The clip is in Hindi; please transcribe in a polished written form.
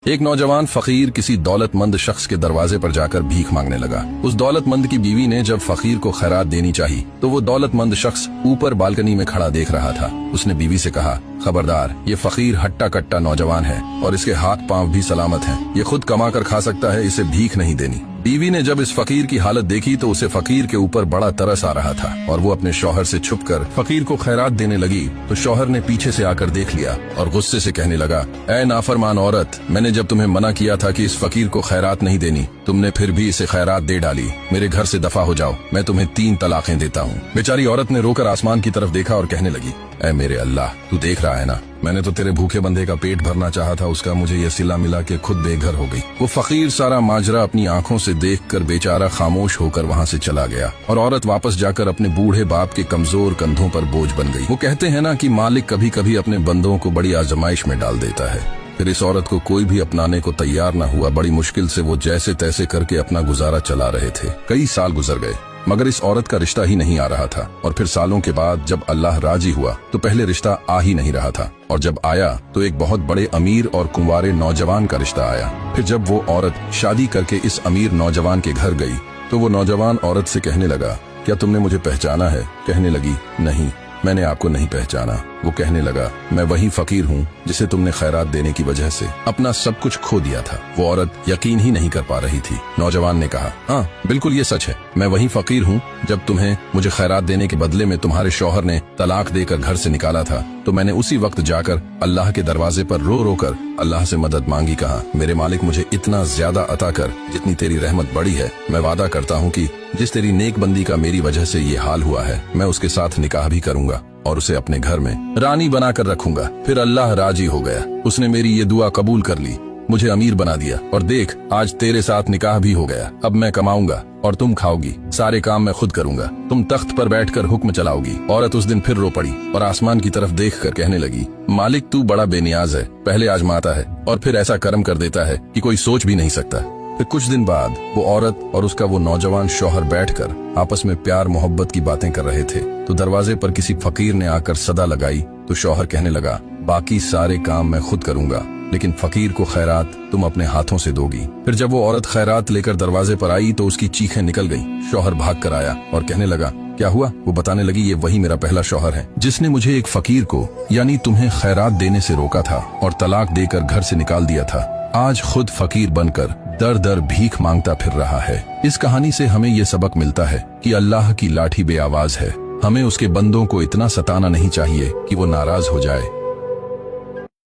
एक नौजवान फकीर किसी दौलतमंद शख्स के दरवाजे पर जाकर भीख मांगने लगा। उस दौलतमंद की बीवी ने जब फकीर को खैरात देनी चाहिए तो वो दौलतमंद शख्स ऊपर बालकनी में खड़ा देख रहा था। उसने बीवी से कहा, खबरदार, ये फकीर हट्टा कट्टा नौजवान है और इसके हाथ पांव भी सलामत हैं। ये खुद कमा कर खा सकता है, इसे भीख नहीं देनी। बीवी ने जब इस फकीर की हालत देखी तो उसे फकीर के ऊपर बड़ा तरस आ रहा था और वो अपने शौहर से छुपकर फकीर को खैरात देने लगी तो शौहर ने पीछे से आकर देख लिया और गुस्से से कहने लगा, ऐ नाफरमान औरत, मैंने जब तुम्हें मना किया था कि इस फकीर को खैरात नहीं देनी, तुमने फिर भी इसे खैरात दे डाली। मेरे घर से दफा हो जाओ, मैं तुम्हें 3 तलाकें देता हूँ। बेचारी औरत ने रोकर आसमान की तरफ देखा और कहने लगी, ऐ मेरे अल्लाह, तू देख रहा है ना, मैंने तो तेरे भूखे बंदे का पेट भरना चाहा था, उसका मुझे ये सिला मिला के खुद बेघर हो गई। वो फकीर सारा माजरा अपनी आंखों से देखकर बेचारा खामोश होकर वहाँ से चला गया और औरत वापस जाकर अपने बूढ़े बाप के कमजोर कंधों पर बोझ बन गई। वो कहते हैं ना कि मालिक कभी कभी अपने बंदों को बड़ी आजमाइश में डाल देता है। फिर इस औरत को कोई भी अपनाने को तैयार न हुआ। बड़ी मुश्किल से वो जैसे तैसे करके अपना गुजारा चला रहे थे। कई साल गुजर गए मगर इस औरत का रिश्ता ही नहीं आ रहा था और फिर सालों के बाद जब अल्लाह राजी हुआ तो पहले रिश्ता आ ही नहीं रहा था और जब आया तो एक बहुत बड़े अमीर और कुंवारे नौजवान का रिश्ता आया। फिर जब वो औरत शादी करके इस अमीर नौजवान के घर गई तो वो नौजवान औरत से कहने लगा, क्या तुमने मुझे पहचाना है? कहने लगी, नहीं, मैंने आपको नहीं पहचाना। वो कहने लगा, मैं वही फकीर हूँ जिसे तुमने खैरात देने की वजह से अपना सब कुछ खो दिया था। वो औरत यकीन ही नहीं कर पा रही थी। नौजवान ने कहा, हाँ बिल्कुल ये सच है, मैं वही फकीर हूँ। जब तुम्हें मुझे खैरात देने के बदले में तुम्हारे शौहर ने तलाक देकर घर से निकाला था तो मैंने उसी वक्त जाकर अल्लाह के दरवाजे पर रो रो कर अल्लाह से मदद मांगी। कहा, मेरे मालिक मुझे इतना ज्यादा अता कर जितनी तेरी रहमत बड़ी है। मैं वादा करता हूँ कि जिस तेरी नेक बंदी का मेरी वजह से ये हाल हुआ है, मैं उसके साथ निकाह भी करूंगा और उसे अपने घर में रानी बनाकर रखूंगा। फिर अल्लाह राजी हो गया, उसने मेरी ये दुआ कबूल कर ली, मुझे अमीर बना दिया और देख आज तेरे साथ निकाह भी हो गया। अब मैं कमाऊंगा और तुम खाओगी, सारे काम मैं खुद करूंगा, तुम तख्त पर बैठकर हुक्म चलाओगी। औरत उस दिन फिर रो पड़ी और आसमान की तरफ देखकर कहने लगी, मालिक तू बड़ा बेनियाज है, पहले आजमाता है और फिर ऐसा कर्म कर देता है कि कोई सोच भी नहीं सकता। फिर कुछ दिन बाद वो औरत और उसका वो नौजवान शौहर बैठकर आपस में प्यार मोहब्बत की बातें कर रहे थे तो दरवाजे पर किसी फकीर ने आकर सदा लगाई तो शौहर कहने लगा, बाकी सारे काम मैं खुद करूंगा लेकिन फकीर को खैरात तुम अपने हाथों से दोगी। फिर जब वो औरत खैरात लेकर दरवाजे पर आई तो उसकी चीखें निकल गईं। शौहर भाग कर आया और कहने लगा, क्या हुआ? वो बताने लगी, ये वही मेरा पहला शौहर है जिसने मुझे एक फकीर को यानी तुम्हें खैरात देने से रोका था और तलाक देकर घर से निकाल दिया था। आज खुद फकीर बनकर दर दर भीख मांगता फिर रहा है। इस कहानी से हमें ये सबक मिलता है कि अल्लाह की लाठी बेआवाज है। हमें उसके बंदों को इतना सताना नहीं चाहिए कि वो नाराज हो जाए।